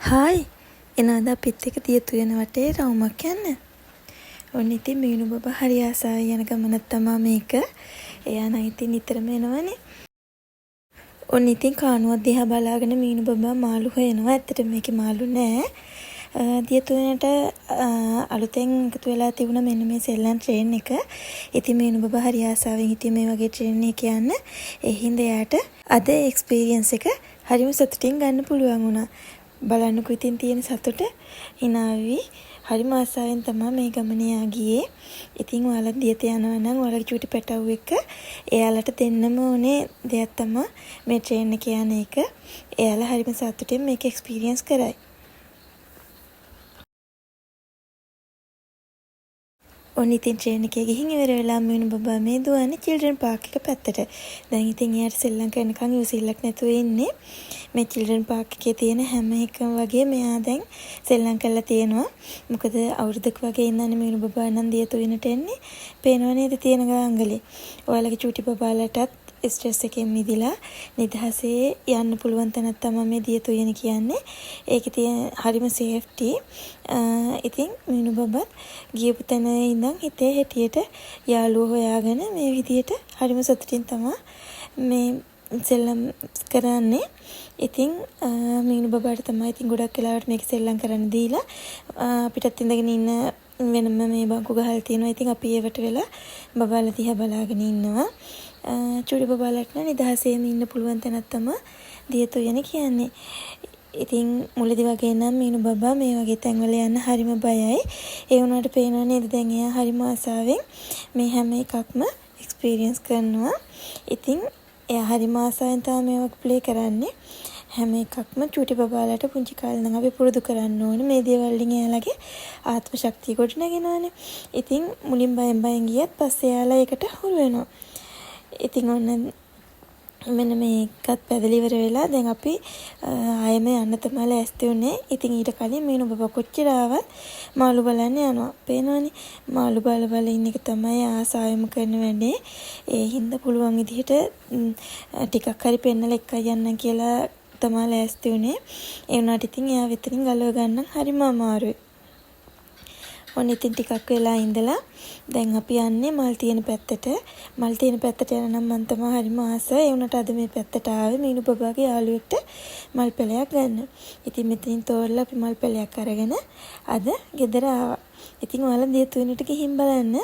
Hi එනවාද අපිත් එක තියතු යන වටේ රවුමක් යන්න. ඔන්න ඉතින් මීනු බබා හරි ආසාවෙන් යන ගමනක් තමා මේක. එයා නම් ඉතින් නිතරම එනවනේ. ඔන්න ඉතින් කානුවක් දිහා බලාගෙන මීනු බබා මාළු හොයනවා. ඇත්තටම මේකේ මාළු නෑ. දියතුයනට අලුතෙන් එකතු වෙලා තිබුණ මෙන්න මේ සෙල්ලම් ට්‍රේන් එක. ඉතින් මීනු බබා හරි ආසාවෙන් හිටියේ මේ වගේ ට්‍රේන් එකක යන්න. ඒ හින්දා එයාට අද එක්ස්පීරියන්ස් එක හරිම සතුටින් ගන්න පුළුවන් වුණා. බලන්නකෝ ඉතින් තියෙන සතුට හිනාවි හරිම ආසාවෙන් තමයි මේ ගමනේ යා ගියේ. ඉතින් ඔයාලා දියට යනවා නම් ඔයාලගේ චූටි පැටවු එක එයාලට දෙන්නම ඕනේ දෙයක් තමයි මේ ට්‍රේන් එක යන එක. එයාලා හරිම සතුටින් මේක එක්ස්පීරියන්ස් කරයි. ඔන්න ඉතින් ට්‍රේන් එකේ ගිහින් ඉවර වෙලා මීනු බබා මේ දුවන්නේ චිල්ඩ්‍රන් පාක් එක පැත්තට. දැන් ඉතින් එයාට සෙල්ලම් කරනකන් ඉවසිල්ලක් නැතුව ඉන්නේ. මේ චිල්ඩ්‍රන් පාක් එකේ තියෙන හැම එකම වගේ මෙයා දැන් සෙල්ලම් කරලා තියෙනවා. මොකද අවුරුද්දක වගේ ඉඳන් මීනු බබා නම් දියතුයිනට එන්නේ. පේනව නේද තියෙන ගාංගලේ. ඔයාලගේ චූටි බබාලටත් ස්ට්‍රෙස් එකෙන් මිදිලා නිදහසේ යන්න පුළුවන් තැනක් තමයි මේ දියතුයන කියන්නේ. ඒකේ තියෙන හරිම සේෆ්ටි. ඉතින් මීනු බබත් ගියපු තැන ඉඳන් හිතේ හැටියට යාළුවෝ හොයාගෙන මේ විදියට හරිම සතුටින් තමයි මේ සෙල්ලම් කරන්නේ. ඉතින් මීනු බබාට තමයි ඉතින් ගොඩක් වෙලාවට මේක සෙල්ලම් කරන්න දීලා අපිටත් ඉඳගෙන ඉන්න වෙනම මේ බංකු ගහලා තියෙනවා. ඉතින් අපි ඒවට වෙලා බබාලා දිහා බලාගෙන ඉන්නවා. චූටි බබාලට නිදහසේම ඉන්න පුළුවන් තැනක් තමයි දියතුයන කියන්නේ. ඉතින් මුලදී වගේ නම් මීනු බබා මේ වගේ තැන්වල යන්න හරිම බයයි. ඒ වුණාට පේනව නේද දැන් එයා හරිම ආසාවෙන් මේ හැම එකක්ම එක්ස්පීරියන්ස් කරනවා. ඉතින් එයා හරිම ආසාවෙන් තමයි මේක ප්ලේ කරන්නේ. හැම එකක්ම චූටි බබාලට පුංචි කාලේ නම් අපි පුරුදු කරන්න ඕනේ. මේ දේවල් වලින් එයාලගේ ආත්ම ශක්තිය කොට නැගෙනවානේ. ඉතින් මුලින් බයෙන් ගියත් පස්සේ එයාලා ඒකට හුරු වෙනවා. ඉතින් ඔන්න මෙන්න මේකත් පැදලි ඉවර වෙලා දැන් අපි ආයෙම යන්න තමයි ලෑස්ති උනේ. ඉතින් ඊට කලින් මීනු බබා කොච්චර ආවත් මාළු බලන්න යනවා. පේනවනේ මාළු බල ඉන්න එක තමයි ආසාවෙම කරන වැඩේ. ඒ හින්දා පුළුවන් විදිහට ටිකක් හරි පෙන්නලා එක්කයි යන්න කියලා තමයි ලෑස්ති උනේ. ඒ වුණාට ඉතින් එයා විතරින් ගලව ගන්න හරිම අමාරුයි. ඔන්න ඉතින් ටිකක් වෙලා ඉඳලා දැන් අපි යන්නේ මල් තියෙන පැත්තට. මල් තියෙන පැත්තට යන නම් මම තමයි හරිම ආසයි. ඒ වුණාට අද මේ පැත්තට ආවේ මීනු බබාගේ යාළුවෙක්ට මල් පැලයක් ගන්න. ඉතින් මෙතනින් තෝරලා අපි මල් පැලයක් අරගෙන අද ගෙදර ආවා. ඉතින් ඔයාලා දියතුයනට ගිහින් බලන්න.